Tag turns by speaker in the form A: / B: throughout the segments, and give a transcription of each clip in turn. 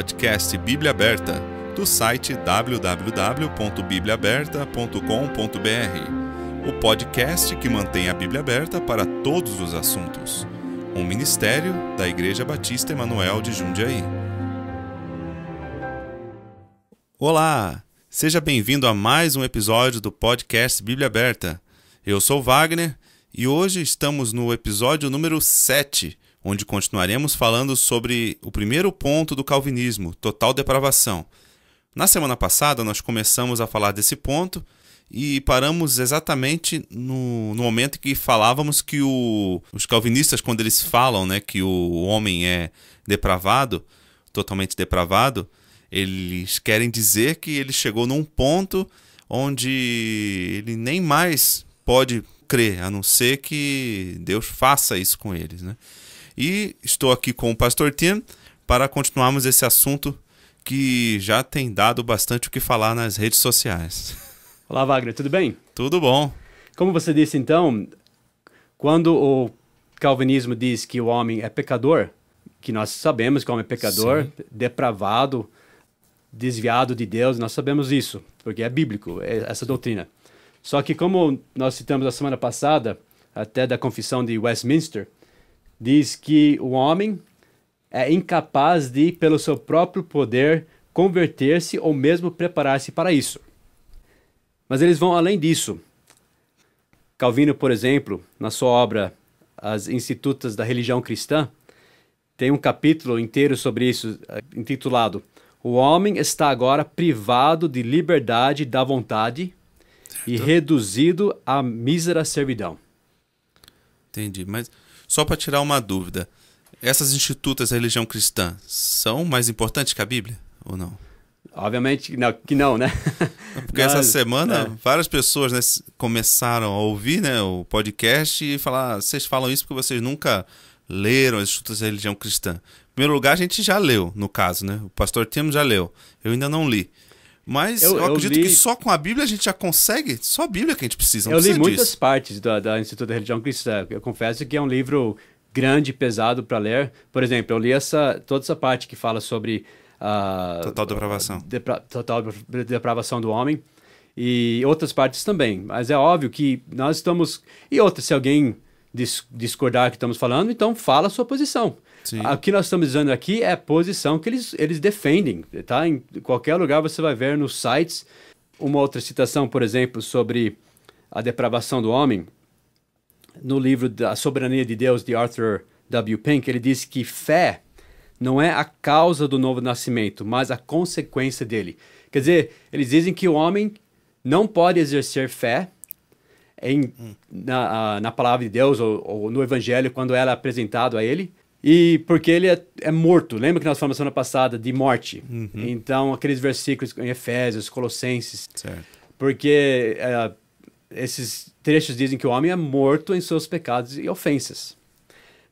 A: Podcast Bíblia Aberta, do site www.bibliaaberta.com.br. O podcast que mantém a Bíblia aberta para todos os assuntos. Um ministério da Igreja Batista Emanuel de Jundiaí. Olá! Seja bem-vindo a mais um episódio do podcast Bíblia Aberta. Eu sou Wagner e hoje estamos no episódio número 7, onde continuaremos falando sobre o primeiro ponto do calvinismo, total depravação. Na semana passada nós começamos a falar desse ponto e paramos exatamente no momento em que falávamos que os calvinistas, quando eles falam, que o homem é depravado, totalmente depravado, eles querem dizer que ele chegou num ponto onde ele nem mais pode crer, a não ser que Deus faça isso com eles, E estou aqui com o Pastor Tim para continuarmos esse assunto que já tem dado bastante o que falar nas redes sociais.
B: Olá, Wagner, tudo bem?
A: Tudo bom.
B: Como você disse, então, quando o calvinismo diz que o homem é pecador, que nós sabemos que o homem é pecador, sim, depravado, desviado de Deus, nós sabemos isso, porque é bíblico, essa doutrina. Só que como nós citamos a semana passada, até da Confissão de Westminster, diz que o homem é incapaz de, pelo seu próprio poder, converter-se ou mesmo preparar-se para isso. Mas eles vão além disso. Calvino, por exemplo, na sua obra As Institutas da Religião Cristã, tem um capítulo inteiro sobre isso, intitulado O homem está agora privado de liberdade da vontade e reduzido à mísera servidão.
A: Entendi, mas só para tirar uma dúvida, essas institutas da religião cristã são mais importantes que a Bíblia ou não?
B: Obviamente que não, né?
A: Porque essa semana várias pessoas começaram a ouvir o podcast e falar, vocês falam isso porque vocês nunca leram as institutas da religião cristã. Em primeiro lugar, a gente já leu, no caso, O pastor Tim já leu. Eu ainda não li. Mas eu acredito que só com a Bíblia a gente já consegue, só a Bíblia que a gente precisa.
B: Eu li muitas partes da Instituto da Religião Cristã. Eu confesso que é um livro grande e pesado para ler. Por exemplo, eu li toda essa parte que fala sobre
A: total depravação.
B: Total depravação do homem e outras partes também. Mas é óbvio que nós estamos... E outra, se alguém discordar do que estamos falando, então fala a sua posição. Sim. O que nós estamos dizendo aqui é a posição que eles defendem, tá? Em qualquer lugar você vai ver nos sites. Uma outra citação, por exemplo, sobre a depravação do homem, no livro A Soberania de Deus, de Arthur W. Pink, ele diz que fé não é a causa do novo nascimento, mas a consequência dele. Quer dizer, eles dizem que o homem não pode exercer fé na palavra de Deus ou no evangelho quando ela é apresentado a ele, e porque ele é morto. Lembra que nós falamos semana passada de morte? Uhum. Então, aqueles versículos em Efésios, Colossenses. Certo. Porque esses trechos dizem que o homem é morto em seus pecados e ofensas.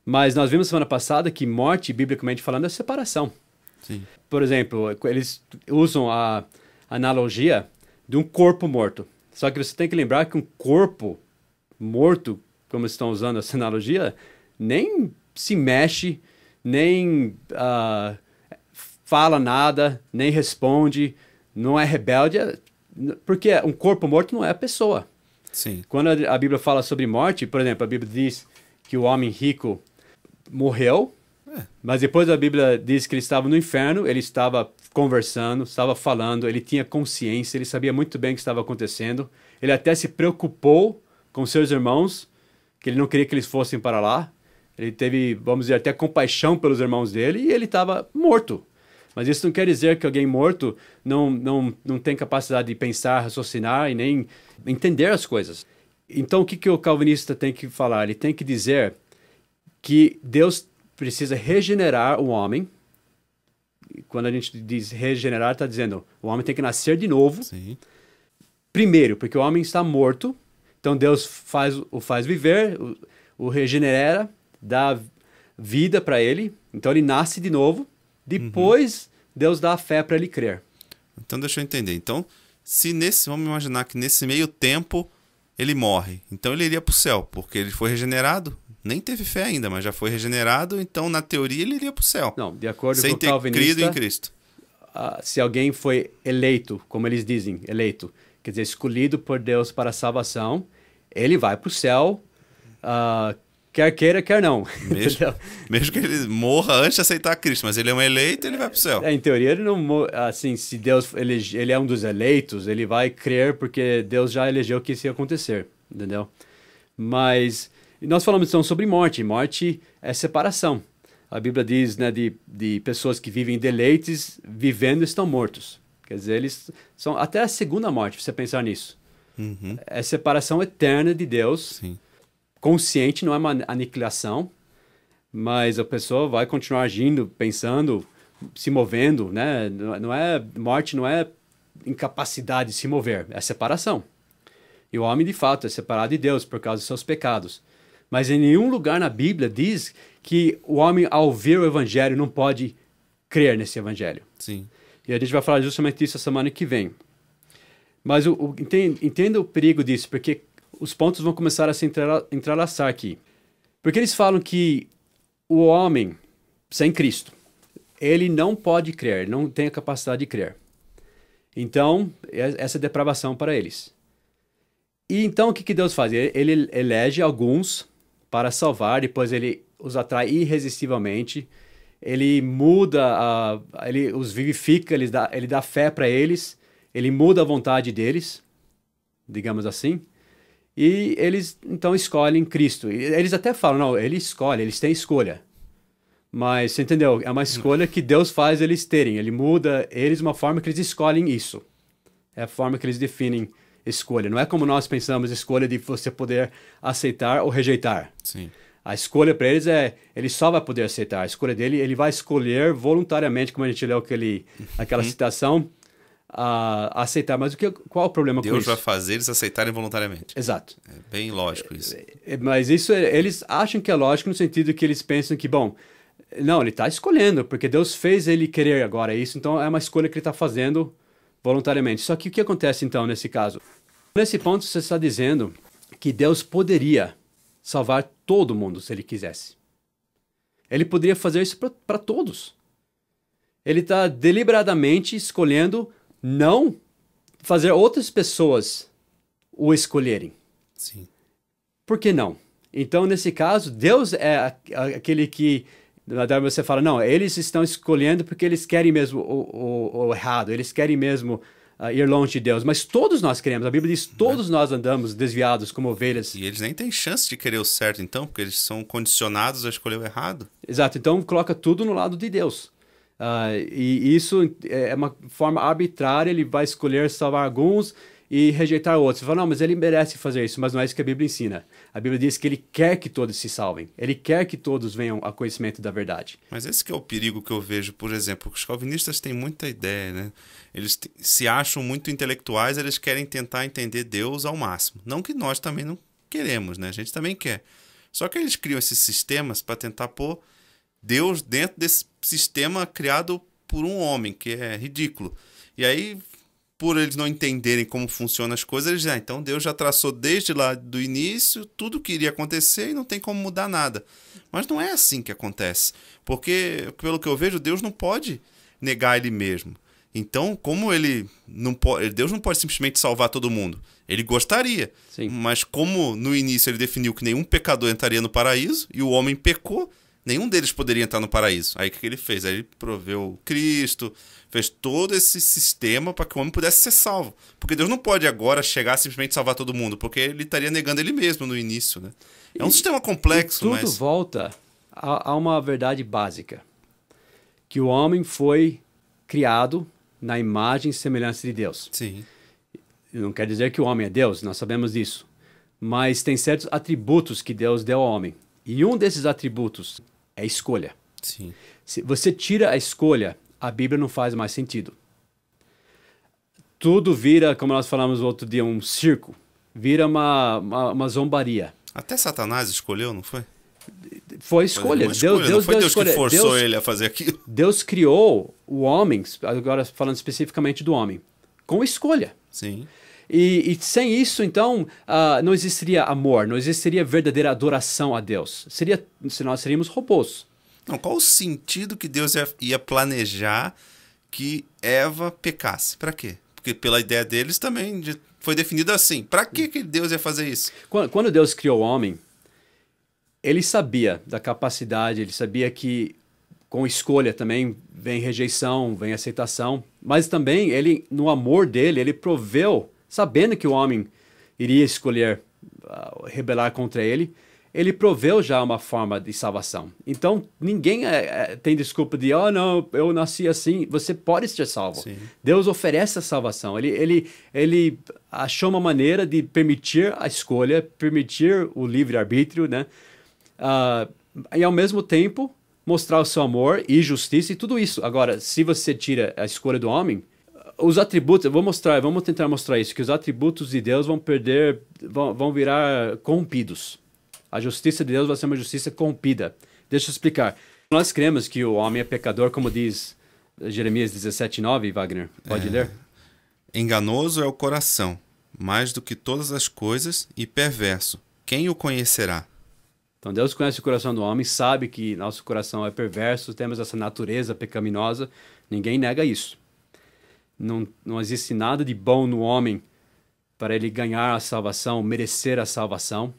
B: Mas nós vimos semana passada que morte, biblicamente falando, é separação. Sim. Por exemplo, eles usam a analogia de um corpo morto. Só que você tem que lembrar que um corpo morto, como estão usando essa analogia, nem se mexe, nem fala nada, nem responde, não é rebelde, porque um corpo morto não é a pessoa. Sim. Quando a Bíblia fala sobre morte, por exemplo, a Bíblia diz que o homem rico morreu, mas depois a Bíblia diz que ele estava no inferno, ele estava conversando, estava falando, ele tinha consciência, ele sabia muito bem o que estava acontecendo, ele até se preocupou com seus irmãos, que ele não queria que eles fossem para lá. Ele teve, vamos dizer, até compaixão pelos irmãos dele e ele estava morto. Mas isso não quer dizer que alguém morto não tem capacidade de pensar, raciocinar e nem entender as coisas. Então, o que o calvinista tem que falar? Ele tem que dizer que Deus precisa regenerar o homem. Quando a gente diz regenerar, está dizendo o homem tem que nascer de novo. Sim. Primeiro, porque o homem está morto. Então, Deus o faz viver, o regenera, dá vida para ele, então ele nasce de novo, depois Deus dá a fé para ele crer.
A: Então deixa eu entender, então vamos imaginar que nesse meio tempo ele morre, então ele iria para o céu, porque ele foi regenerado, nem teve fé ainda, mas já foi regenerado, então na teoria ele iria para o céu.
B: Não, de acordo
A: com o calvinista, sem ter crido em Cristo.
B: se alguém foi eleito, como eles dizem, eleito, quer dizer, escolhido por Deus para a salvação, ele vai para o céu, quer queira, quer não.
A: Mesmo que ele morra antes de aceitar Cristo, mas ele é um eleito, ele vai para o céu.
B: Em teoria, ele não, assim, se Deus ele é um dos eleitos, ele vai crer porque Deus já elegeu que isso ia acontecer, entendeu? Mas nós falamos então sobre morte. Morte é separação. A Bíblia diz, né, de pessoas que vivem deleites, vivendo estão mortos. Quer dizer, eles são até a segunda morte, se você pensar nisso.
A: Uhum.
B: É separação eterna de Deus.
A: Sim.
B: Consciente, não é uma aniquilação, mas a pessoa vai continuar agindo, pensando, se movendo, né? Morte não é incapacidade de se mover, é separação. E o homem, de fato, é separado de Deus por causa dos seus pecados. Mas em nenhum lugar na Bíblia diz que o homem, ao ver o evangelho, não pode crer nesse evangelho.
A: Sim.
B: E a gente vai falar justamente disso a semana que vem. Mas entenda o perigo disso, porque os pontos vão começar a se entrelaçar aqui. Porque eles falam que o homem, sem Cristo, ele não pode crer, não tem a capacidade de crer. Então, essa é depravação para eles. E então, o que Deus faz? Ele elege alguns para salvar, depois ele os atrai irresistivelmente, ele muda, ele os vivifica, ele dá fé para eles, ele muda a vontade deles, digamos assim, e eles então escolhem Cristo. E eles até falam, não, ele escolhe, eles têm escolha. Mas, você entendeu? É uma escolha que Deus faz eles terem. Ele muda eles de uma forma que eles escolhem isso. É a forma que eles definem escolha. Não é como nós pensamos, escolha de você poder aceitar ou rejeitar.
A: Sim.
B: A escolha para eles ele só vai poder aceitar. A escolha dele, ele vai escolher voluntariamente, como a gente leu aquela citação, aceitar. Mas qual é o problema com isso?
A: Deus vai fazer eles aceitarem voluntariamente.
B: Exato.
A: É bem lógico isso.
B: Mas isso, eles acham que é lógico no sentido que eles pensam que, bom, não, ele está escolhendo, porque Deus fez ele querer agora isso, então é uma escolha que ele está fazendo voluntariamente. Só que o que acontece então nesse caso? Nesse ponto você está dizendo que Deus poderia salvar todo mundo se ele quisesse. Ele poderia fazer isso para todos. Ele está deliberadamente escolhendo não fazer outras pessoas o escolherem.
A: Sim.
B: Por que não? Então, nesse caso, Deus é aquele que você fala, não, eles estão escolhendo porque eles querem mesmo o errado, eles querem mesmo ir longe de Deus, mas todos nós queremos. A Bíblia diz, todos nós andamos desviados como ovelhas.
A: E eles nem têm chance de querer o certo, então, porque eles são condicionados a escolher o errado.
B: Exato, então coloca tudo no lado de Deus. E isso é uma forma arbitrária, ele vai escolher salvar alguns e rejeitar outros. Você fala, não, mas ele merece fazer isso, mas não é isso que a Bíblia ensina. A Bíblia diz que ele quer que todos se salvem. Ele quer que todos venham a conhecimento da verdade.
A: Mas esse que é o perigo que eu vejo, por exemplo, os calvinistas têm muita ideia, né? Eles se acham muito intelectuais, eles querem tentar entender Deus ao máximo. Não que nós também não queremos, né? A gente também quer. Só que eles criam esses sistemas para tentar pôr Deus dentro desse sistema criado por um homem, que é ridículo. E aí, por eles não entenderem como funcionam as coisas, eles dizem, então Deus já traçou desde lá do início tudo que iria acontecer e não tem como mudar nada. Mas não é assim que acontece. Porque, pelo que eu vejo, Deus não pode negar ele mesmo. Então, como ele não pode, Deus não pode simplesmente salvar todo mundo. Ele gostaria.
B: Sim.
A: Mas como no início ele definiu que nenhum pecador entraria no paraíso e o homem pecou, nenhum deles poderia entrar no paraíso. Aí o que ele fez? Aí ele proveu Cristo, fez todo esse sistema para que o homem pudesse ser salvo. Porque Deus não pode agora chegar a simplesmente salvar todo mundo, porque ele estaria negando ele mesmo no início, né? É um sistema complexo,
B: tudo volta a uma verdade básica. Que o homem foi criado na imagem e semelhança de Deus.
A: Sim.
B: Não quer dizer que o homem é Deus, nós sabemos disso. Mas tem certos atributos que Deus deu ao homem. E um desses atributos é a escolha.
A: Sim.
B: Se você tira a escolha, a Bíblia não faz mais sentido. Tudo vira, como nós falamos outro dia, um circo. Vira uma zombaria.
A: Até Satanás escolheu, não foi?
B: Foi escolha. Deus
A: não foi
B: deu
A: Deus
B: escolha.
A: que forçou ele a fazer aquilo.
B: Deus criou o homem, agora falando especificamente do homem, com escolha.
A: Sim.
B: E sem isso, então, não existiria amor, não existiria verdadeira adoração a Deus. Se nós seríamos robôs.
A: Não, qual o sentido que Deus ia planejar que Eva pecasse. Para quê? Porque pela ideia deles também foi definido assim. Para que Deus ia fazer isso?
B: Quando Deus criou o homem, ele sabia da capacidade, ele sabia que com escolha também vem rejeição, vem aceitação, mas também ele, no amor dele, ele proveu, sabendo que o homem iria escolher rebelar contra ele, ele proveu já uma forma de salvação. Então, ninguém tem desculpa de, não, eu nasci assim. Você pode ser salvo.
A: Sim.
B: Deus oferece a salvação. Ele achou uma maneira de permitir a escolha, permitir o livre-arbítrio, né? E, ao mesmo tempo, mostrar o seu amor e justiça e tudo isso. Agora, se você tira a escolha do homem, os atributos, vamos tentar mostrar isso, que os atributos de Deus vão virar corrompidos. A justiça de Deus vai ser uma justiça corrompida. Deixa eu explicar. Nós cremos que o homem é pecador, como diz Jeremias 17:9, Wagner. Pode ler?
A: Enganoso é o coração, mais do que todas as coisas, e perverso. Quem o conhecerá?
B: Então Deus conhece o coração do homem, sabe que nosso coração é perverso, temos essa natureza pecaminosa. Ninguém nega isso. Não existe nada de bom no homem para ele ganhar a salvação, merecer a salvação.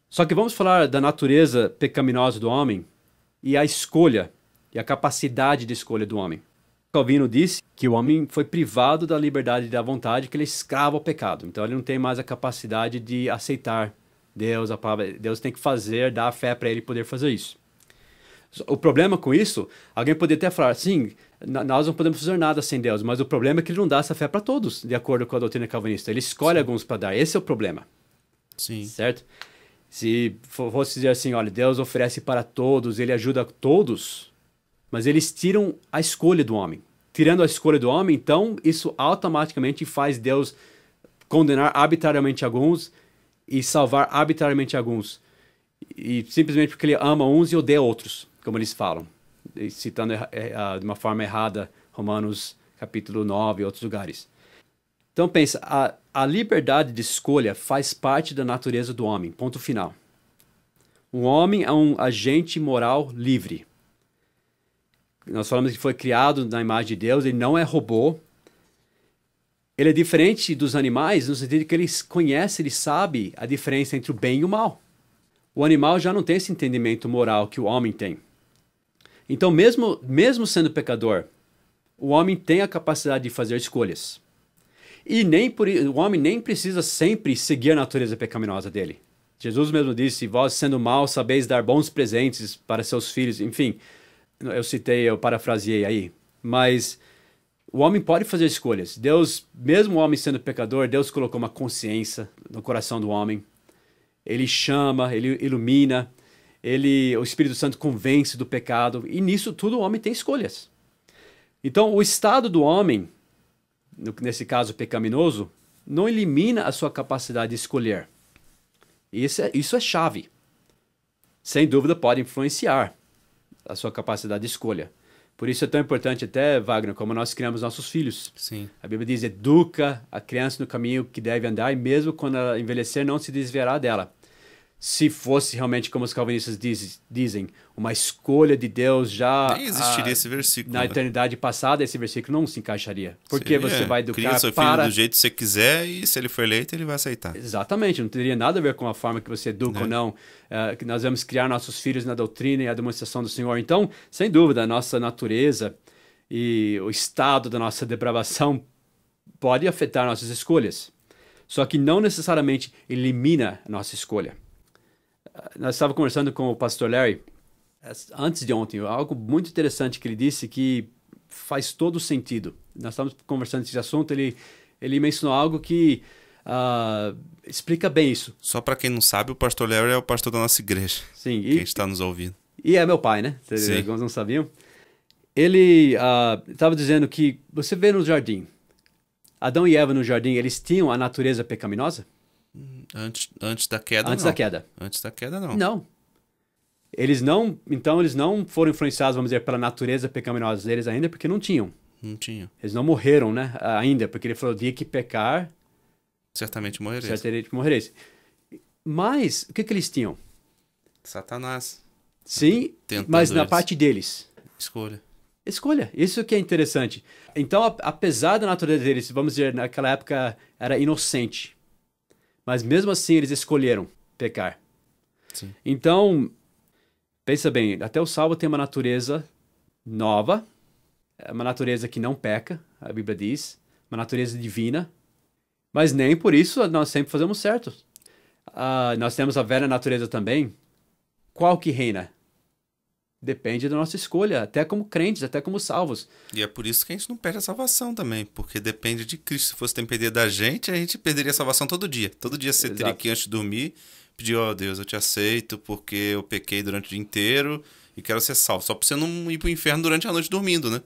B: Só que vamos falar da natureza pecaminosa do homem e a escolha e a capacidade de escolha do homem. Calvino disse que o homem foi privado da liberdade e da vontade, que ele é escravo ao pecado. Então ele não tem mais a capacidade de aceitar Deus, a palavra. Deus tem que dar a fé para ele poder fazer isso. O problema com isso, alguém poderia até falar, sim, nós não podemos fazer nada sem Deus, mas o problema é que ele não dá essa fé para todos, de acordo com a doutrina calvinista. Ele escolhe alguns para dar. Esse é o problema.
A: Sim.
B: Certo? Se fosse dizer assim, olha, Deus oferece para todos, ele ajuda todos, mas eles tiram a escolha do homem. Tirando a escolha do homem, então, isso automaticamente faz Deus condenar arbitrariamente alguns e salvar arbitrariamente alguns. E simplesmente porque ele ama uns e odeia outros, como eles falam. E citando de uma forma errada Romanos capítulo 9 e outros lugares. Então pensa, a liberdade de escolha faz parte da natureza do homem, ponto final. O homem é um agente moral livre. Nós falamos que foi criado na imagem de Deus, ele não é robô. Ele é diferente dos animais no sentido que ele conhece, ele sabe a diferença entre o bem e o mal. O animal já não tem esse entendimento moral que o homem tem. Então, mesmo sendo pecador, o homem tem a capacidade de fazer escolhas. E o homem nem precisa sempre seguir a natureza pecaminosa dele. Jesus mesmo disse, vós sendo maus sabeis dar bons presentes para seus filhos. Enfim, eu parafraseei aí. Mas o homem pode fazer escolhas. Deus, mesmo o homem sendo pecador, Deus colocou uma consciência no coração do homem. Ele chama, ele ilumina, o Espírito Santo convence do pecado. E nisso tudo o homem tem escolhas. Então o estado do homem, nesse caso pecaminoso, não elimina a sua capacidade de escolher. Isso é chave. Sem dúvida pode influenciar a sua capacidade de escolha. Por isso é tão importante até, Wagner, como nós criamos nossos filhos.
A: Sim.
B: A Bíblia diz, educa a criança no caminho que deve andar e mesmo quando ela envelhecer não se desviará dela. Se fosse realmente, como os calvinistas dizem, uma escolha de Deus já...
A: Nem existiria esse versículo.
B: Na eternidade passada, esse versículo não se encaixaria. Porque você vai educar
A: cria seu filho do jeito que você quiser e se ele for eleito, ele vai aceitar.
B: Exatamente, não teria nada a ver com a forma que você educa ou não. Que nós vamos criar nossos filhos na doutrina e a demonstração do Senhor. Então, sem dúvida, a nossa natureza e o estado da nossa depravação pode afetar nossas escolhas. Só que não necessariamente elimina a nossa escolha. Nós estávamos conversando com o pastor Larry antes de ontem, algo muito interessante que ele disse que faz todo sentido. Nós estávamos conversando esse assunto, ele mencionou algo que explica bem isso.
A: Só para quem não sabe, o pastor Larry é o pastor da nossa igreja.
B: Sim.
A: Quem está nos ouvindo.
B: E é meu pai, né?
A: Sim.
B: Alguns não sabiam. Ele estava dizendo que você vê no jardim, Adão e Eva no jardim, eles tinham a natureza pecaminosa?
A: Antes da queda,
B: Antes
A: não.
B: da queda.
A: Antes da queda, não.
B: Não. Eles não foram influenciados, vamos dizer, pela natureza pecaminosa deles ainda, porque não tinham.
A: Não tinham.
B: Eles não morreram, né? Ainda, porque ele falou, dia que pecar...
A: Certamente morrereis.
B: Certamente morrereis. Mas, o que eles tinham?
A: Satanás.
B: Sim,
A: Tentando
B: mas na
A: eles.
B: parte deles.
A: Escolha.
B: Escolha. Isso que é interessante. Então, apesar da natureza deles, vamos dizer, naquela época era inocente. Mas mesmo assim eles escolheram pecar.
A: Sim.
B: Então, pensa bem, até o salvo tem uma natureza nova, uma natureza que não peca, a Bíblia diz, uma natureza divina, mas nem por isso nós sempre fazemos certo. Nós temos a velha natureza também. Qual que reina? Depende da nossa escolha, até como crentes, até como salvos.
A: E é por isso que a gente não perde a salvação também, porque depende de Cristo. Se fosse depender da gente, a gente perderia a salvação todo dia. Todo dia você teria que, antes de dormir, pedir, ó Deus, eu te aceito porque eu pequei durante o dia inteiro e quero ser salvo. Só pra você não ir pro inferno durante a noite dormindo, né?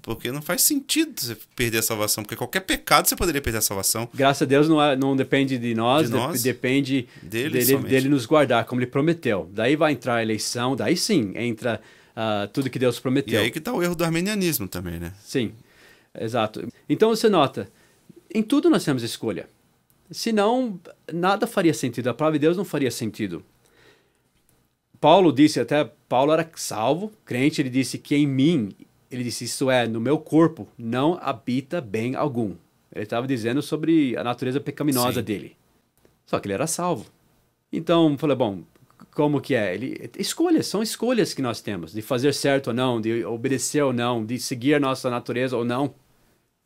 A: Porque não faz sentido você perder a salvação, porque qualquer pecado você poderia perder a salvação.
B: Graças a Deus não depende de nós, depende dele nos guardar, como ele prometeu. Daí vai entrar a eleição, daí sim entra tudo que Deus prometeu.
A: E aí que tá o erro do arminianismo também, né?
B: Sim, exato. Então você nota, em tudo nós temos escolha. Senão, nada faria sentido, a palavra de Deus não faria sentido. Paulo era salvo, crente, ele disse que em mim... Ele disse, isso é, no meu corpo não habita bem algum. Ele estava dizendo sobre a natureza pecaminosa dele. Só que ele era salvo. Então, falei, bom, como que é? São escolhas que nós temos, de fazer certo ou não, de obedecer ou não, de seguir a nossa natureza ou não.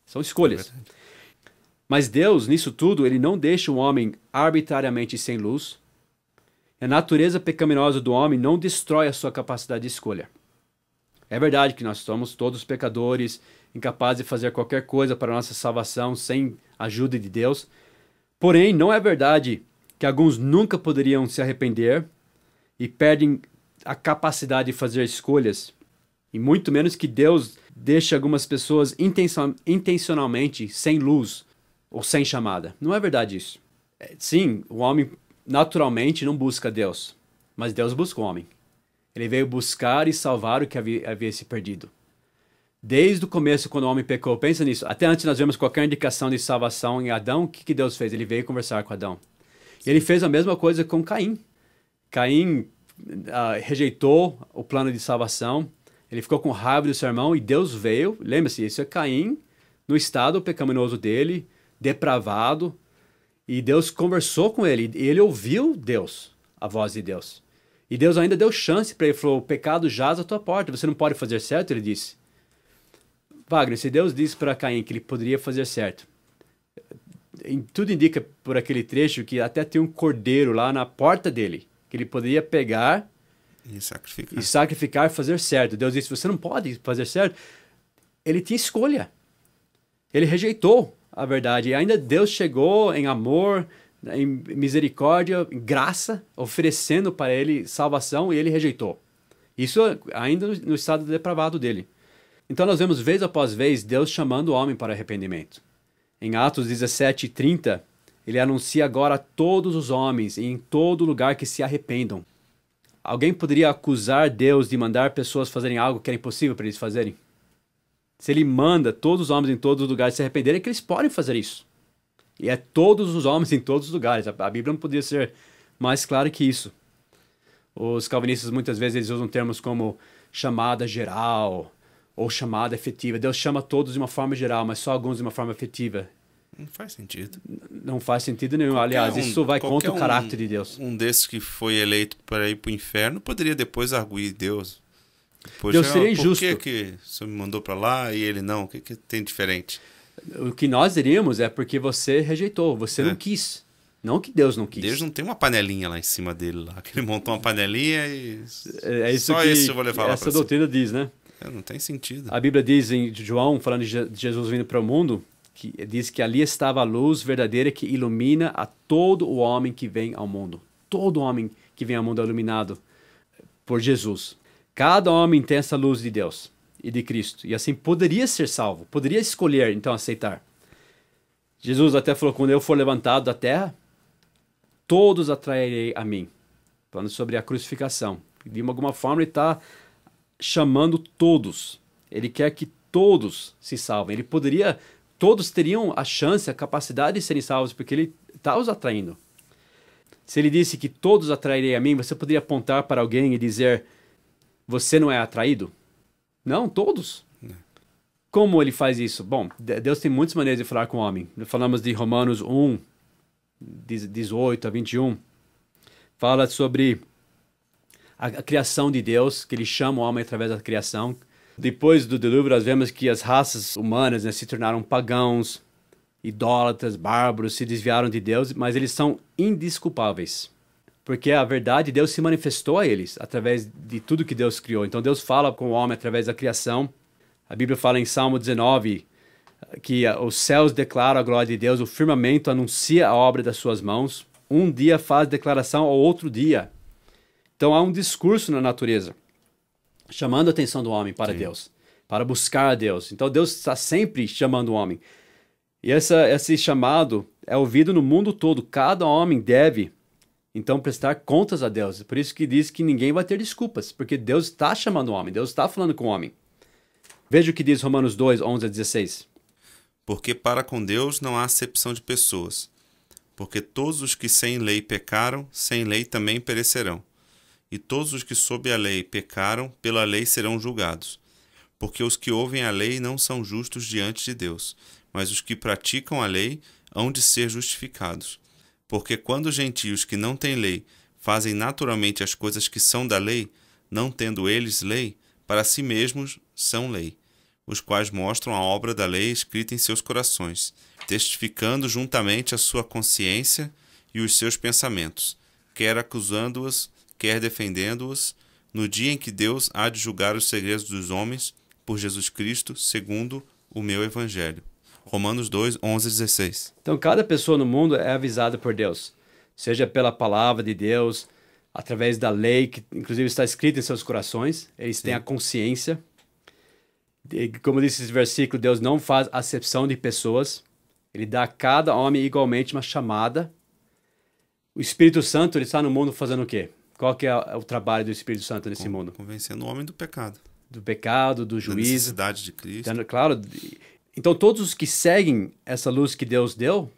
B: São escolhas. Mas Deus, nisso tudo, ele não deixa o homem arbitrariamente sem luz. A natureza pecaminosa do homem não destrói a sua capacidade de escolha. É verdade que nós somos todos pecadores, incapazes de fazer qualquer coisa para a nossa salvação sem a ajuda de Deus. Porém, não é verdade que alguns nunca poderiam se arrepender e perdem a capacidade de fazer escolhas. E muito menos que Deus deixe algumas pessoas intencionalmente sem luz ou sem chamada. Não é verdade isso. Sim, o homem naturalmente não busca Deus, mas Deus busca o homem. Ele veio buscar e salvar o que havia se perdido. Desde o começo, quando o homem pecou, pensa nisso. Até antes nós vemos qualquer indicação de salvação em Adão. O que Deus fez? Ele veio conversar com Adão. E ele fez a mesma coisa com Caim. Caim rejeitou o plano de salvação. Ele ficou com raiva do seu irmão e Deus veio. Lembre-se, isso é Caim no estado pecaminoso dele, depravado. E Deus conversou com ele. E ele ouviu Deus, a voz de Deus. E Deus ainda deu chance para ele, falou, o pecado jaz à tua porta, você não pode fazer certo, ele disse. Wagner, se Deus disse para Caim que ele poderia fazer certo, tudo indica por aquele trecho que até tem um cordeiro lá na porta dele, que ele poderia pegar e sacrificar e fazer certo. Deus disse, você não pode fazer certo. Ele tinha escolha. Ele rejeitou a verdade. E ainda Deus chegou em amor, em misericórdia, em graça, oferecendo para ele salvação, e ele rejeitou. Isso ainda no estado depravado dele. Então nós vemos vez após vez Deus chamando o homem para arrependimento. Em Atos 17:30, ele anuncia agora a todos os homens e em todo lugar que se arrependam. Alguém poderia acusar Deus de mandar pessoas fazerem algo que era impossível para eles fazerem? Se ele manda todos os homens em todos os lugares se arrependerem, é que eles podem fazer isso. E é todos os homens em todos os lugares. A Bíblia não podia ser mais clara que isso. Os calvinistas muitas vezes eles usam termos como chamada geral ou chamada efetiva. Deus chama todos de uma forma geral, mas só alguns de uma forma efetiva.
A: Não faz sentido.
B: Não faz sentido nenhum. Aliás, isso vai contra o caráter de Deus.
A: Um desses que foi eleito para ir para o inferno poderia depois arguir Deus. Poxa,
B: Deus seria injusto.
A: Por que você me mandou para lá e ele não? O que tem diferente?
B: O que nós diríamos é porque você rejeitou, você não quis. Não que Deus não quis.
A: Deus não tem uma panelinha lá em cima dele, lá, que ele montou uma panelinha e
B: é isso
A: só
B: que
A: esse eu vou levar lá
B: essa doutrina diz, né?
A: Não tem sentido.
B: A Bíblia diz em João, falando de Jesus vindo para o mundo, que diz que ali estava a luz verdadeira que ilumina a todo o homem que vem ao mundo. Todo homem que vem ao mundo é iluminado por Jesus. Cada homem tem essa luz de Deus e de Cristo. E assim poderia ser salvo, poderia escolher, então, aceitar. Jesus até falou, quando eu for levantado da terra, todos atrairei a mim. Falando sobre a crucificação. De alguma forma ele está chamando todos. Ele quer que todos se salvem. Ele poderia, todos teriam a chance, a capacidade de serem salvos, porque ele está os atraindo. Se ele disse que todos atrairei a mim, você poderia apontar para alguém e dizer, você não é atraído? Não, todos. Como ele faz isso? Bom, Deus tem muitas maneiras de falar com o homem. Falamos de Romanos 1, 18 a 21. Fala sobre a criação de Deus, que ele chama o homem através da criação. Depois do dilúvio, nós vemos que as raças humanas, né, se tornaram pagãos, idólatras, bárbaros, se desviaram de Deus, mas eles são indesculpáveis. Porque a verdade, Deus se manifestou a eles através de tudo que Deus criou. Então Deus fala com o homem através da criação. A Bíblia fala em Salmo 19 que os céus declaram a glória de Deus, o firmamento anuncia a obra das suas mãos. Um dia faz declaração ao outro dia. Então há um discurso na natureza, chamando a atenção do homem para Deus, para buscar a Deus. Então Deus está sempre chamando o homem. E esse chamado é ouvido no mundo todo. Cada homem deve, então, prestar contas a Deus. Por isso que diz que ninguém vai ter desculpas, porque Deus está chamando o homem, Deus está falando com o homem. Veja o que diz Romanos 2, 11 a 16.
A: Porque para com Deus não há acepção de pessoas, porque todos os que sem lei pecaram, sem lei também perecerão. E todos os que sob a lei pecaram, pela lei serão julgados. Porque os que ouvem a lei não são justos diante de Deus, mas os que praticam a lei hão de ser justificados. Porque quando os gentios que não têm lei fazem naturalmente as coisas que são da lei, não tendo eles lei, para si mesmos são lei, os quais mostram a obra da lei escrita em seus corações, testificando juntamente a sua consciência e os seus pensamentos, quer acusando-os, quer defendendo-os, no dia em que Deus há de julgar os segredos dos homens, por Jesus Cristo, segundo o meu Evangelho. Romanos 2, 11 a 16.
B: Então, cada pessoa no mundo é avisada por Deus, seja pela palavra de Deus, através da lei, que inclusive está escrita em seus corações. Eles têm a consciência. Como disse esse versículo, Deus não faz acepção de pessoas. Ele dá a cada homem igualmente uma chamada. O Espírito Santo, ele está no mundo fazendo o quê? Qual que é o trabalho do Espírito Santo nesse mundo?
A: Convencendo o homem do pecado.
B: Do pecado, do juízo.
A: Da necessidade de Cristo.
B: Claro. Então, todos os que seguem essa luz que Deus deu,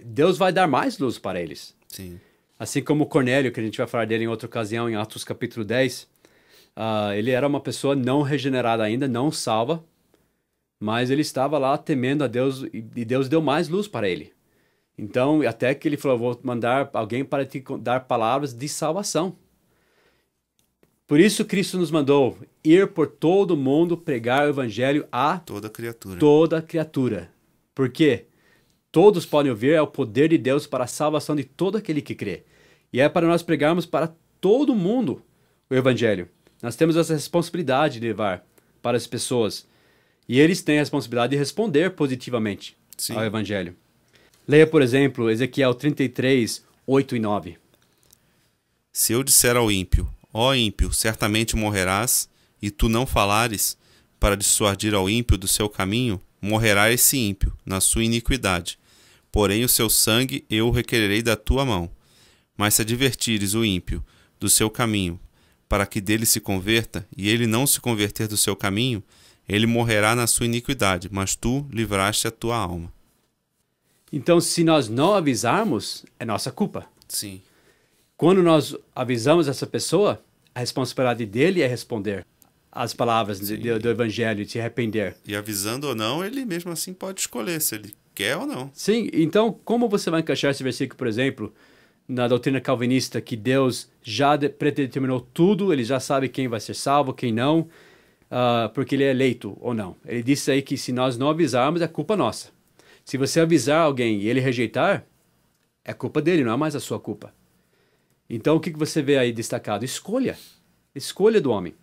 B: Deus vai dar mais luz para eles.
A: Sim.
B: Assim como Cornélio, que a gente vai falar dele em outra ocasião, em Atos capítulo 10. Ele era uma pessoa não regenerada ainda, não salva, mas ele estava lá temendo a Deus e Deus deu mais luz para ele. Então, até que ele falou, vou mandar alguém para te dar palavras de salvação. Por isso Cristo nos mandou ir por todo o mundo pregar o evangelho a
A: toda criatura.
B: Toda criatura. Por quê? Todos podem ouvir, é o poder de Deus para a salvação de todo aquele que crê. E é para nós pregarmos para todo mundo o evangelho. Nós temos essa responsabilidade de levar para as pessoas. E eles têm a responsabilidade de responder positivamente ao evangelho. Leia, por exemplo, Ezequiel 33, 8 e 9.
A: Se eu disser ao ímpio, ó ímpio, certamente morrerás, e tu não falares, para dissuadir ao ímpio do seu caminho, morrerá esse ímpio, na sua iniquidade. Porém o seu sangue eu o requererei da tua mão. Mas se advertires o ímpio do seu caminho, para que dele se converta, e ele não se converter do seu caminho, ele morrerá na sua iniquidade, mas tu livraste a tua alma.
B: Então, se nós não avisarmos, é nossa culpa.
A: Sim.
B: Quando nós avisamos essa pessoa, a responsabilidade dele é responder as palavras do evangelho e se arrepender.
A: E avisando ou não, ele mesmo assim pode escolher se ele quer ou não.
B: Sim, então como você vai encaixar esse versículo, por exemplo, na doutrina calvinista, que Deus já predeterminou tudo, ele já sabe quem vai ser salvo, quem não, porque ele é eleito ou não. Ele disse aí que se nós não avisarmos, é culpa nossa. Se você avisar alguém e ele rejeitar, é culpa dele, não é mais a sua culpa. Então, o que você vê aí destacado? Escolha. Escolha do homem.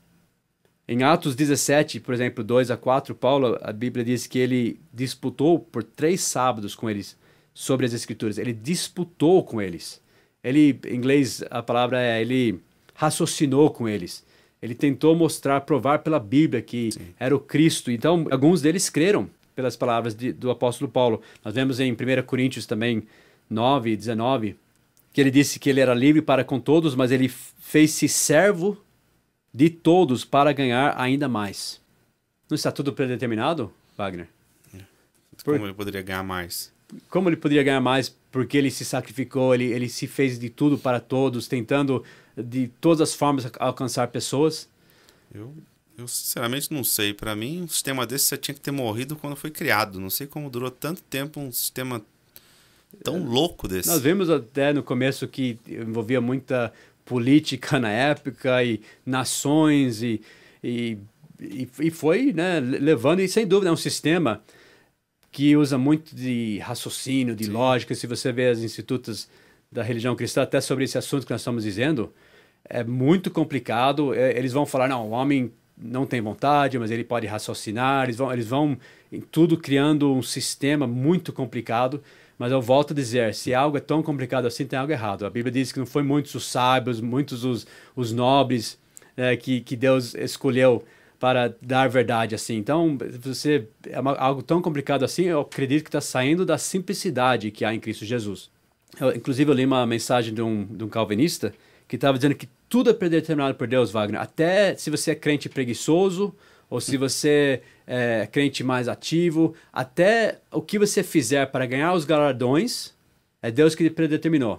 B: Em Atos 17, por exemplo, 2 a 4, Paulo, a Bíblia diz que ele disputou por 3 sábados com eles sobre as Escrituras. Ele disputou com eles. Ele, em inglês, a palavra é, ele raciocinou com eles. Ele tentou mostrar, provar pela Bíblia que era o Cristo. Então, alguns deles creram pelas palavras do apóstolo Paulo. Nós vemos em 1 Coríntios também 9, 19, que ele disse que ele era livre para com todos, mas ele fez-se servo de todos para ganhar ainda mais. Não está tudo predeterminado, Wagner?
A: Como ele poderia ganhar mais?
B: Como ele poderia ganhar mais? Porque ele se sacrificou, ele se fez de tudo para todos, tentando de todas as formas alcançar pessoas.
A: Eu Eu sinceramente não sei. Para mim, um sistema desse já tinha que ter morrido quando foi criado. Não sei como durou tanto tempo um sistema tão louco desse.
B: Nós vimos até no começo que envolvia muita política na época e nações e foi, né, levando, e sem dúvida é um sistema que usa muito de raciocínio, de lógica. Se você vê as institutos da religião cristã, até sobre esse assunto que nós estamos dizendo, é muito complicado. Eles vão falar, não, o homem não tem vontade, mas ele pode raciocinar. Eles vão em tudo criando um sistema muito complicado. Mas eu volto a dizer, se algo é tão complicado assim, tem algo errado. A Bíblia diz que não foi muitos os sábios, muitos os nobres que Deus escolheu para dar verdade assim. Então, algo tão complicado assim, eu acredito que está saindo da simplicidade que há em Cristo Jesus. Inclusive, eu li uma mensagem de um calvinista que estava dizendo que tudo é predeterminado por Deus, Wagner. Até se você é crente preguiçoso, ou se você é crente mais ativo, até o que você fizer para ganhar os galardões, é Deus que predeterminou.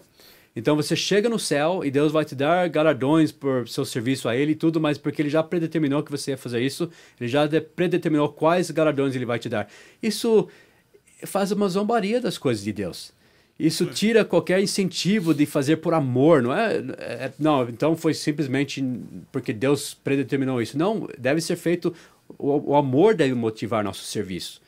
B: Então você chega no céu e Deus vai te dar galardões por seu serviço a Ele e tudo, mas porque Ele já predeterminou que você ia fazer isso, Ele já predeterminou quais galardões Ele vai te dar. Isso faz uma zombaria das coisas de Deus. Isso tira qualquer incentivo de fazer por amor, não é? Não, então foi simplesmente porque Deus predeterminou isso. Não, deve ser feito, o amor deve motivar nosso serviço.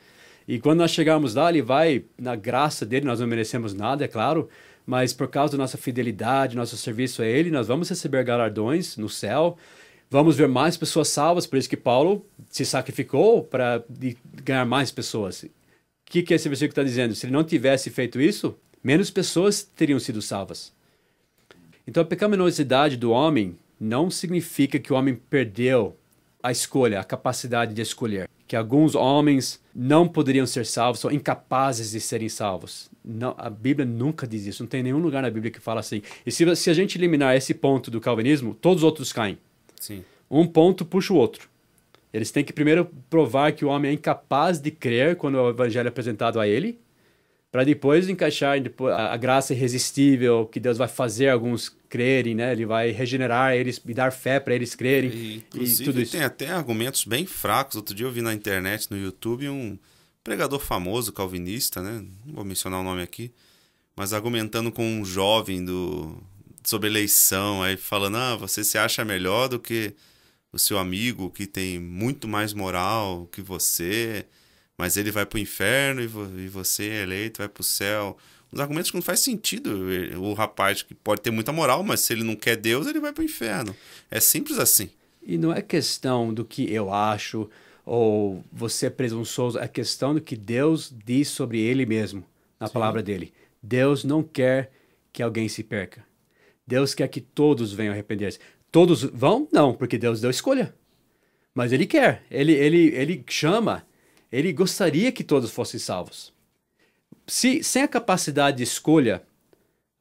B: E quando nós chegarmos lá, Ele vai, na graça dEle, nós não merecemos nada, é claro, mas por causa da nossa fidelidade, nosso serviço a Ele, nós vamos receber galardões no céu, vamos ver mais pessoas salvas, por isso que Paulo se sacrificou para ganhar mais pessoas. O que esse versículo está dizendo? Se ele não tivesse feito isso, menos pessoas teriam sido salvas. Então a pecaminosidade do homem não significa que o homem perdeu a escolha, a capacidade de escolher. Que alguns homens não poderiam ser salvos, são incapazes de serem salvos. Não, a Bíblia nunca diz isso, não tem nenhum lugar na Bíblia que fala assim. E se a gente eliminar esse ponto do calvinismo, todos os outros caem.
A: Sim. Um
B: ponto puxa o outro. Eles têm que primeiro provar que o homem é incapaz de crer quando o evangelho é apresentado a ele, para depois encaixar a graça irresistível que Deus vai fazer alguns crerem, né? Ele vai regenerar eles e dar fé para eles crerem.
A: Inclusive,
B: e tudo isso.
A: Tem até argumentos bem fracos. Outro dia eu vi na internet, no YouTube, um pregador famoso, calvinista, né? Não vou mencionar o nome aqui, mas argumentando com um jovem sobre eleição, aí falando, você se acha melhor do que o seu amigo que tem muito mais moral que você, mas ele vai para o inferno e você é eleito, vai para o céu. Uns argumentos que não faz sentido. O rapaz que pode ter muita moral, mas se ele não quer Deus, ele vai para o inferno. É simples assim.
B: E não é questão do que eu acho ou você é presunçoso, é questão do que Deus diz sobre Ele mesmo, na palavra dele. Deus não quer que alguém se perca. Deus quer que todos venham arrepender-se. Todos vão? Não, porque Deus deu escolha. Mas Ele quer. Ele chama. Ele gostaria que todos fossem salvos. Sem a capacidade de escolha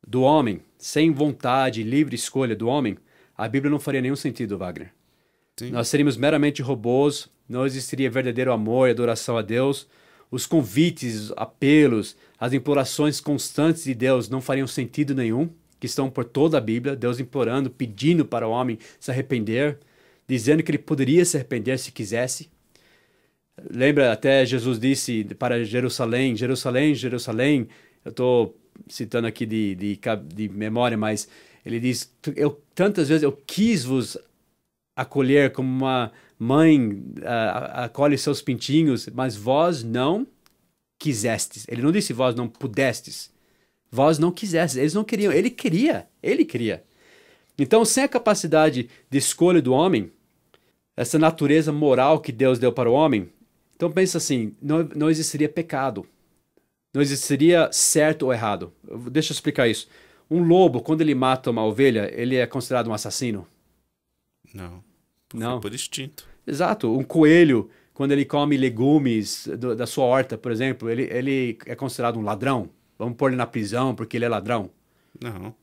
B: do homem, sem vontade, livre escolha do homem, a Bíblia não faria nenhum sentido, Wagner. Sim. Nós seríamos meramente robôs, não existiria verdadeiro amor e adoração a Deus. Os convites, apelos, as implorações constantes de Deus não fariam sentido nenhum, que estão por toda a Bíblia, Deus implorando, pedindo para o homem se arrepender, dizendo que ele poderia se arrepender se quisesse. Lembra, até Jesus disse para Jerusalém, Jerusalém, Jerusalém, eu estou citando aqui de memória, mas ele diz, tantas vezes eu quis vos acolher como uma mãe acolhe seus pintinhos, mas vós não quisestes. Ele não disse vós não pudestes, vós não quisestes, eles não queriam, ele queria. Então, sem a capacidade de escolha do homem, essa natureza moral que Deus deu para o homem, então pensa assim, não existiria pecado, não existiria certo ou errado. Deixa eu explicar isso. Um lobo, quando ele mata uma ovelha, ele é considerado um assassino?
A: Não. Por instinto.
B: Exato. Um coelho, quando ele come legumes da sua horta, por exemplo, ele é considerado um ladrão? Vamos pôr ele na prisão porque ele é ladrão?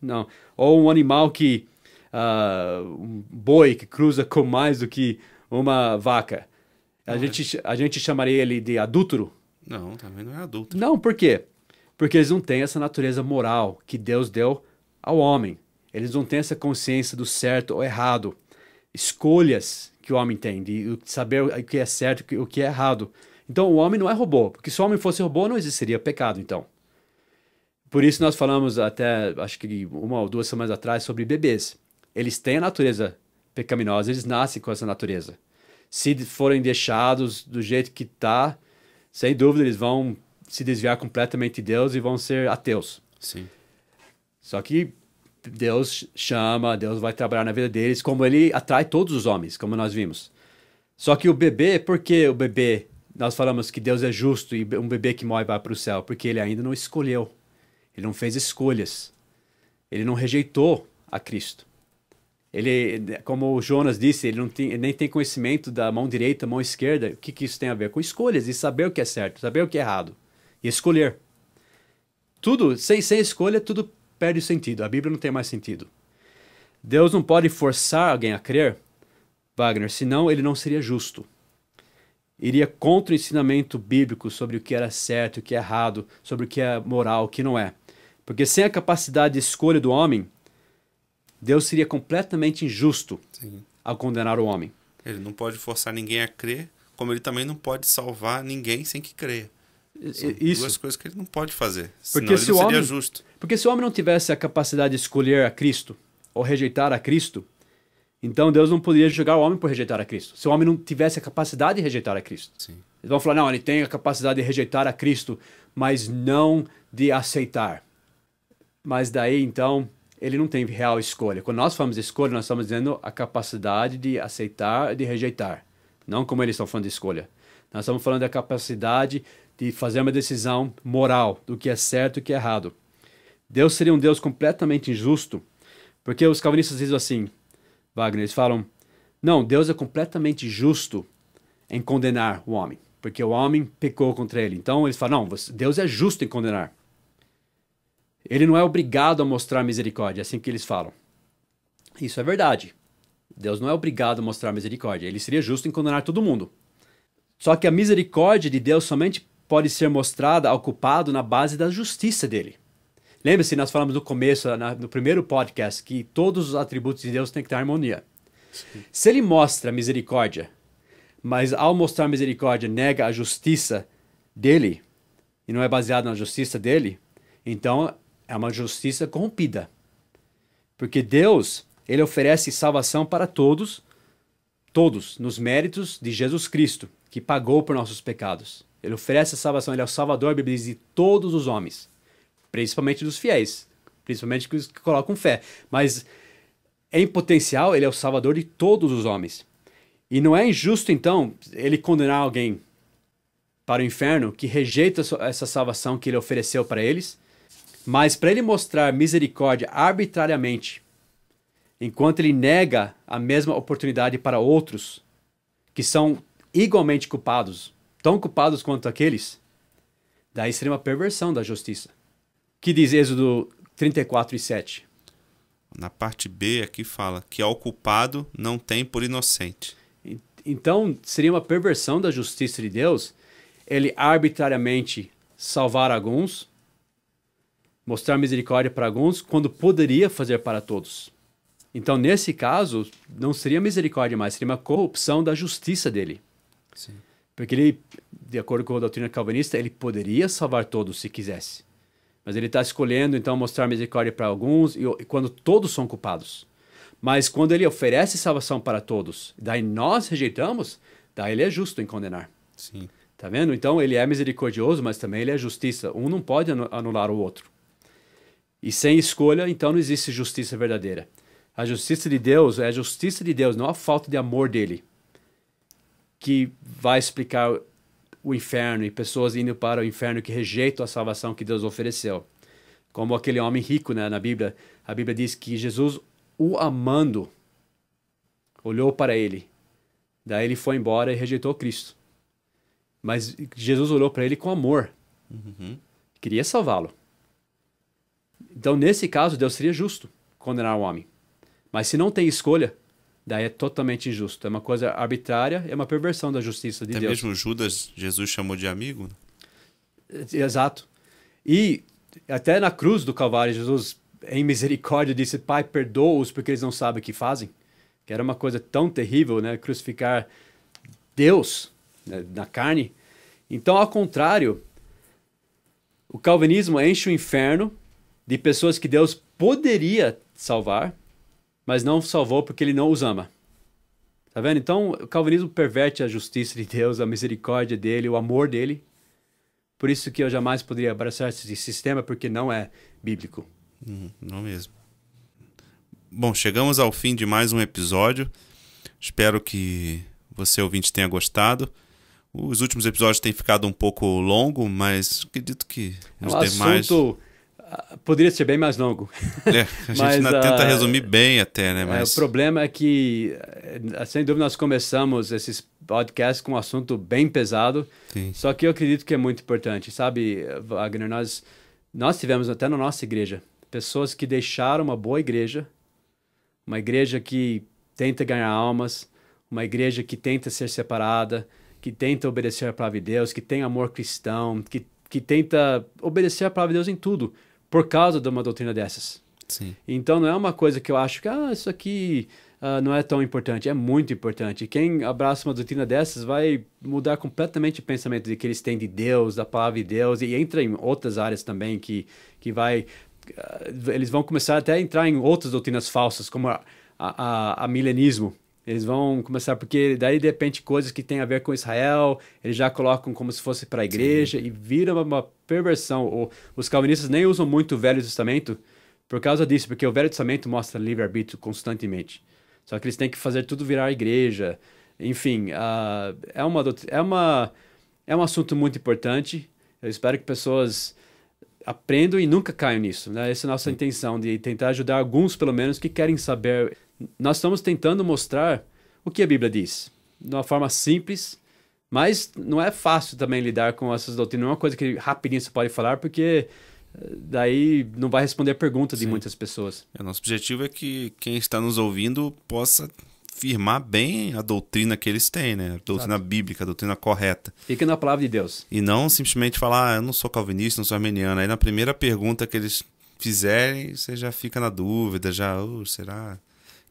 B: Não. Ou um animal um boi que cruza com mais do que uma vaca. A gente chamaria ele de adúltero?
A: Não, também não é adúltero.
B: Não, por quê? Porque eles não têm essa natureza moral que Deus deu ao homem. Eles não têm essa consciência do certo ou errado. Escolhas que que o homem tem, de saber o que é certo e o que é errado. Então, o homem não é robô, porque se o homem fosse robô, não existiria pecado, então. Por isso nós falamos até, acho que 1 ou 2 semanas atrás, sobre bebês. Eles têm a natureza pecaminosa, eles nascem com essa natureza. Se forem deixados do jeito que está, sem dúvida eles vão se desviar completamente de Deus e vão ser ateus.
A: Sim.
B: Só que Deus chama, Deus vai trabalhar na vida deles, como ele atrai todos os homens, como nós vimos. Só que o bebê, por que o bebê, nós falamos que Deus é justo e um bebê que morre vai para o céu? Porque ele ainda não escolheu, ele não fez escolhas, ele não rejeitou a Cristo. Ele, como o Jonas disse, ele nem tem conhecimento da mão direita, mão esquerda. O que isso tem a ver? Com escolhas e saber o que é certo, saber o que é errado e escolher. Tudo, sem escolha, tudo perde o sentido. A Bíblia não tem mais sentido. Deus não pode forçar alguém a crer, Wagner, senão ele não seria justo. Iria contra o ensinamento bíblico sobre o que era certo, o que é errado, sobre o que é moral, o que não é. Porque sem a capacidade de escolha do homem, Deus seria completamente injusto ao condenar o homem.
A: Ele não pode forçar ninguém a crer, como ele também não pode salvar ninguém sem que creia. São duas coisas que ele não pode fazer, senão ele não seria justo.
B: Porque se o homem não tivesse a capacidade de escolher a Cristo ou rejeitar a Cristo, então Deus não poderia julgar o homem por rejeitar a Cristo. Se o homem não tivesse a capacidade de rejeitar a Cristo.
A: Sim.
B: Eles vão falar, não, ele tem a capacidade de rejeitar a Cristo, mas não de aceitar. Mas daí, então, ele não tem real escolha. Quando nós falamos de escolha, nós estamos dizendo a capacidade de aceitar e de rejeitar. Não como eles estão falando de escolha. Nós estamos falando da capacidade de fazer uma decisão moral do que é certo e o que é errado. Deus seria um Deus completamente injusto, porque os calvinistas dizem assim, Wagner, eles falam, não, Deus é completamente justo em condenar o homem, porque o homem pecou contra ele. Então eles falam, não, Deus é justo em condenar. Ele não é obrigado a mostrar misericórdia, é assim que eles falam. Isso é verdade. Deus não é obrigado a mostrar misericórdia. Ele seria justo em condenar todo mundo. Só que a misericórdia de Deus somente pode ser mostrada ao culpado na base da justiça dele. Lembre-se, nós falamos no começo, no primeiro podcast, que todos os atributos de Deus têm que ter harmonia. Sim. Se ele mostra misericórdia, mas ao mostrar misericórdia nega a justiça dele, e não é baseado na justiça dele, então é uma justiça corrompida. Porque Deus, ele oferece salvação para todos, nos méritos de Jesus Cristo, que pagou por nossos pecados. Ele oferece a salvação, ele é o Salvador, a Bíblia diz, de todos os homens, principalmente dos fiéis, principalmente os que colocam fé. Mas, em potencial, ele é o Salvador de todos os homens. E não é injusto, então, ele condenar alguém para o inferno que rejeita essa salvação que ele ofereceu para eles, mas para ele mostrar misericórdia arbitrariamente, enquanto ele nega a mesma oportunidade para outros que são igualmente culpados, tão culpados quanto aqueles, daí seria uma perversão da justiça. Que diz Êxodo 34:7?
A: Na parte B aqui fala que ao culpado não tem por inocente.
B: Então seria uma perversão da justiça de Deus ele arbitrariamente salvar alguns, mostrar misericórdia para alguns, quando poderia fazer para todos. Então, nesse caso, não seria misericórdia mais, seria uma corrupção da justiça dele.
A: Sim.
B: Porque ele, de acordo com a doutrina calvinista, ele poderia salvar todos se quisesse. Mas ele está escolhendo, então, mostrar misericórdia para alguns, e quando todos são culpados. Mas quando ele oferece salvação para todos, daí nós rejeitamos, daí ele é justo em condenar.
A: Sim.
B: Tá vendo? Então, ele é misericordioso, mas também ele é justiça. Um não pode anular o outro. E sem escolha, então, não existe justiça verdadeira. A justiça de Deus é a justiça de Deus, não a falta de amor dele, que vai explicar o inferno e pessoas indo para o inferno que rejeitam a salvação que Deus ofereceu. Como aquele homem rico, né, na Bíblia. A Bíblia diz que Jesus, o amando, olhou para ele. Daí ele foi embora e rejeitou Cristo. Mas Jesus olhou para ele com amor.
A: Uhum.
B: Queria salvá-lo. Então, nesse caso, Deus seria justo condenar o homem. Mas se não tem escolha, daí é totalmente injusto. É uma coisa arbitrária, é uma perversão da justiça de
A: Deus.
B: Deus.
A: Até mesmo Judas, Jesus chamou de amigo?
B: Exato. E até na cruz do Calvário, Jesus, em misericórdia, disse, Pai, perdoa-os porque eles não sabem o que fazem. que era uma coisa tão terrível, né? Crucificar Deus, né, na carne. Então, ao contrário, o calvinismo enche o inferno de pessoas que Deus poderia salvar, mas não salvou porque ele não os ama. Tá vendo? Então, o calvinismo perverte a justiça de Deus, a misericórdia dele, o amor dele. Por isso que eu jamais poderia abraçar esse sistema, porque não é bíblico.
A: Não mesmo. Bom, chegamos ao fim de mais um episódio. Espero que você, ouvinte, tenha gostado. Os últimos episódios têm ficado um pouco longo, mas acredito que os demais...
B: assunto poderia ser bem mais longo.
A: A gente ainda tenta resumir bem até, né?
B: Mas... o problema é que, sem dúvida, nós começamos esses podcasts com um assunto bem pesado.
A: Sim.
B: Só que eu acredito que é muito importante. Sabe, Wagner, nós tivemos até na nossa igreja pessoas que deixaram uma boa igreja, uma igreja que tenta ganhar almas, uma igreja que tenta ser separada, que tenta obedecer a palavra de Deus, que tem amor cristão, que tenta obedecer a palavra de Deus em tudo, por causa de uma doutrina dessas.
A: Sim.
B: Então não é uma coisa que eu acho que isso aqui não é tão importante. É muito importante. Quem abraça uma doutrina dessas vai mudar completamente o pensamento de que eles têm de Deus, da palavra de Deus, e entra em outras áreas também que vai... eles vão começar até a entrar em outras doutrinas falsas, como a milenismo. Eles vão começar, porque daí de repente coisas que têm a ver com Israel, eles já colocam como se fosse para a igreja. Sim. E vira uma perversão. Os calvinistas nem usam muito o Velho Testamento por causa disso, porque o Velho Testamento mostra livre-arbítrio constantemente. Só que eles têm que fazer tudo virar a igreja. Enfim, é um assunto muito importante. Eu espero que pessoas aprendam e nunca caiam nisso, né? Essa é a nossa intenção, de tentar ajudar alguns, pelo menos, que querem saber. Nós estamos tentando mostrar o que a Bíblia diz, de uma forma simples, mas não é fácil também lidar com essas doutrinas. Não é uma coisa que rapidinho você pode falar, porque daí não vai responder a pergunta de muitas pessoas.
A: O nosso objetivo é que quem está nos ouvindo possa firmar bem a doutrina que eles têm, né? A doutrina bíblica, a doutrina correta.
B: Fica na palavra de Deus.
A: E não simplesmente falar, eu não sou calvinista, não sou arminiano. Aí na primeira pergunta que eles fizerem, você já fica na dúvida, será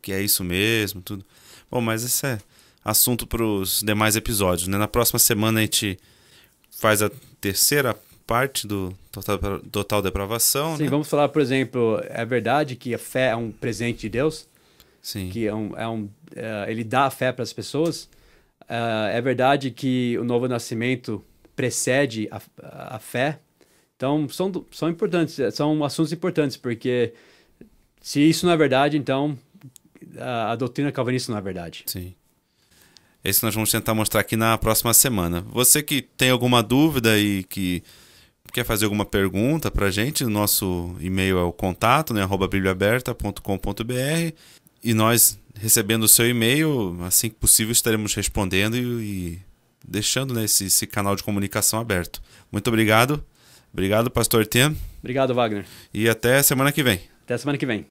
A: que é isso mesmo? Tudo. Bom, mas esse é assunto para os demais episódios, né? Na próxima semana a gente faz a terceira parte do Total Depravação.
B: Sim, né? Vamos falar, por exemplo, é verdade que a fé é um presente de Deus?
A: Sim.
B: Que ele dá a fé para as pessoas. É verdade que o novo nascimento precede a fé. Então, são importantes, são assuntos importantes, porque se isso não é verdade, então a doutrina calvinista não é verdade.
A: Sim. Esse nós vamos tentar mostrar aqui na próxima semana. Você que tem alguma dúvida e que quer fazer alguma pergunta para a gente, o nosso e-mail é o contato, né, @bibliaaberta.com.br, e nós, recebendo o seu e-mail, assim que possível estaremos respondendo e deixando, né, esse canal de comunicação aberto. Muito obrigado. Obrigado, pastor Tim.
B: Obrigado, Wagner.
A: E até semana que vem.
B: Até semana que vem.